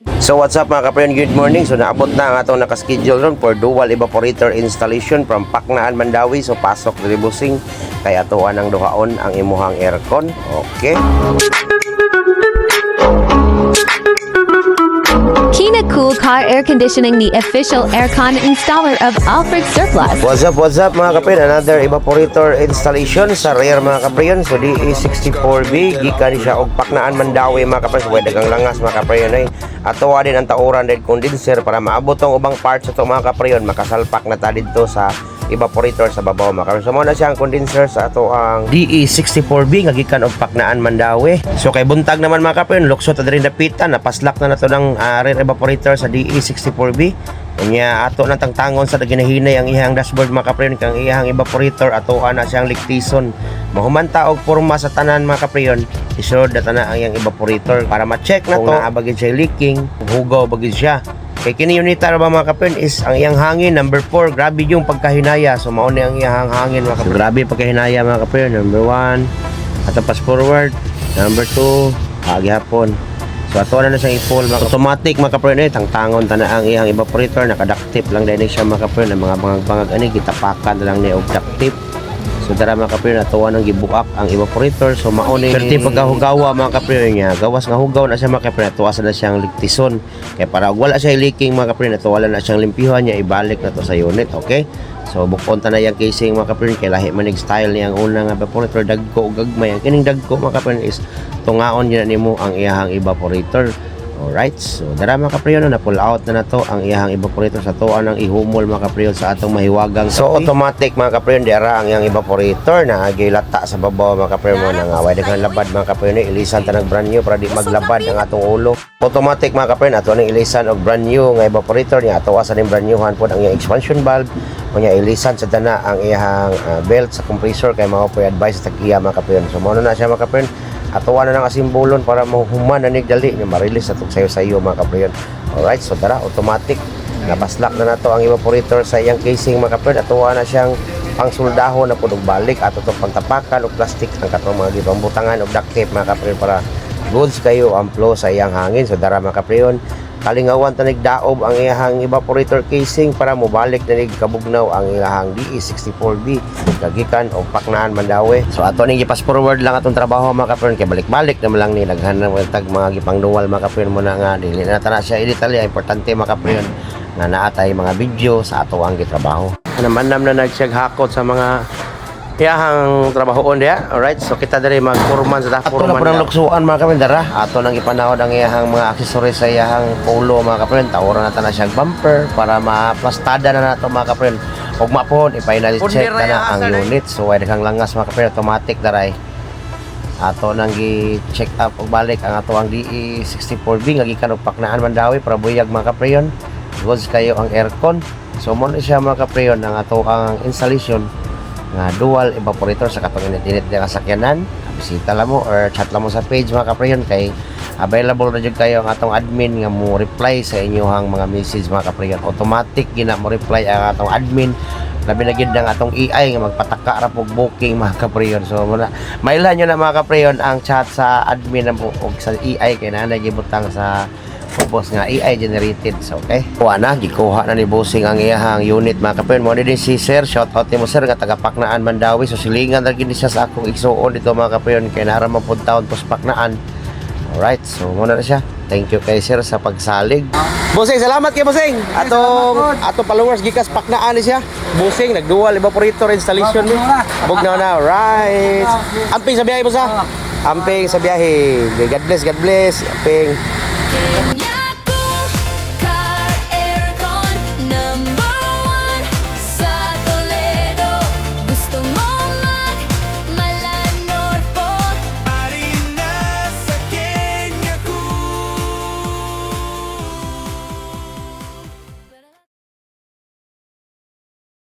So what's up mga kaprayon, good morning. So naabot na ang atong nakaschedule ron for dual evaporator installation from Paknaan, Mandawi. So pasok diri busing kay atuan ang duhaon ang imuhang aircon. Okay. Kina Cool Car Air Conditioning, the official aircon installer of Alfred Surplus. What's up mga kaprayon, another evaporator installation sa rear mga kaprayon. So DE64B gikan siya og Paknaan, Mandawi mga kaprayon. So dagang langas mga kaprayon ay atuwa din ang tauran red condenser para maabot ang ubang parts sa mga kaprayon, makasalpak na ta dito sa evaporator sa babaw mga kaprayon. So mo na siya ang condenser sa ato ang DE64B nga gikan og Paknaan, Mandawi. So kay buntag naman mga kaprayon, luksot ta diri dapitan, napaslak na nato ng rear evaporator sa DE64B. Kanya ato na tangtangon sa ginahinay ang ihang dashboard mga kaprayon, kang ihang evaporator ato na siyang liktison. Mahumanta og porma sa tanan mga kaprayon, isunod na tanan ang iyang evaporator para ma-check na to kung naabagid siya leaking, hugaw bagid siya. Kay kini unita ba mga kaprayon is ang iyang hangin number 4, grabe yung pagkahinaya. So mao ni ang iyang hangin mga kaprayon. Grabe pagkahinaya mga kaprayon, number 1 at pass forward, number 2 gihapon. So ato na siyang i-pull mga automatic mga kaprayon, tangtangon ta na ang iyang evaporator, naka-duct tape lang din siya mga kaprayon, ang mga bangag ani gitapakan na lang ni og duct tape. So dara mga kaprayon, atuwa nang gibuak ang evaporator. So mao ni perti pagkahugawa mga kaprayon niya, gawas nga hugaw na siya mga kaprayon, atuwa na siyang liktison. Kaya para wala siya leaking mga kaprayon, atuwa na siyang limpihan niya, ibalik na to sa unit. Okay, so bukon ta na yung casing mga kaprayon, kay lahi manig style niya ang unang evaporator, dagko o gagmay. Ang kining dagko mga kaprayon is tungaon yun nimo ang iyahang evaporator. Alright, so dara mga kaprayon, na pull out na nato ang iyahang evaporator sa tuwa ng ihumol mga kaprayon sa atong mahiwagang so automatic mga kaprayon, dara ang iyang evaporator na gilata sa babaw mga kaprayon mo nang away daghang labad mga kaprayon, ilisan ta ng brand new para di maglabad ang atong ulo. Automatic mga kaprayon, ato nang ilisan og brand new nga evaporator niya, ato sa ning brand new han pod ang iyang expansion valve kunya, ilisan sa dana ang iyang belt sa compressor kay mao po advice sa tagiya mga kaprayon. So mao na siya mga kaprayon, atuwa na ng asimbolon para mahuman na nigdali niya marilis atong sayo-sayo mga kaprayon. Alright, so tara, automatic nabaslak na nato ang evaporator sa iyang casing mga kaprayon. Atuwa na siyang pangsuldaho na pudog balik ato itong pantapakan o plastic ang katong mga gipambutangan o duct tape mga kaprayon para goods kayo ang flow sa iyang hangin. So dara mga kaprayon, kalingawan ta nigdaob ang iyang evaporator casing para mobalik na kabugnaw ang iyang DE64B gagikan o Paknaan, Mandawi. So ato ning i-pass forward lang atong trabaho mga kaprayon, kay balik-balik na lang ni naghanap tag mga gipangduwal mga kaprayon mo na nga dili na ta na siya i-detalya. Importante mga kaprayon na naatay mga video sa ato ang gitrabaho. Namanam na nagsiag hakot sa mga iyahang trabahoon diya. Alright, so kita diri mag-foreman sa foreman. Ato na po luksuan mga kaprayon, dara ato nang ipanahod ang iyahang mga accessories sa iyahang polo mga kaprayon. Tawran na ta na siya bumper para maplastada na nato mga kaprayon. Ug mapon i-final check na ang unit. So way daghang langas mga kaprayon, automatic daray ato nang gi-check up ug balik ang ato ang DE64B nga gikan og Paknaan, Mandawi para buyag mga kaprayon. Goods kayo ang aircon. So mo na siya mga kaprayon ang ato ang installation nga dual evaporator sa katong init-init nga sakyanan. Bisita lang mo or chat lang mo sa page mga kaprayon, kay available na jud kayo ang atong admin nga mo reply sa inyohang mga message mga kaprayon. Automatic gina mo reply ang atong admin, labi na gid ang atong AI nga magpataka ra pog booking mga kaprayon. So mailan nyo na mga kaprayon ang chat sa admin og sa AI kay nanay gibutang sa focus nga AI generated. So okay, kuha na, gikuha na ni bossing ang iyahang unit mga kaprayon. Mo din si sir, shout out nimo sir nga taga Paknaan, Mandawi. So silingan ra gid siya sa akong igsuon dito mga kaprayon, kay nara man pud taon tos Paknaan. Alright, so muna na siya. Thank you kay sir sa pagsalig. Bossing, salamat kay bossing. Atong followers gikas Paknaan ni siya. Bossing nagdual evaporator installation ni. Bugnaw na. Right. Amping sa biyahe boss ha. Amping sa biyahe. God bless, God bless. Amping.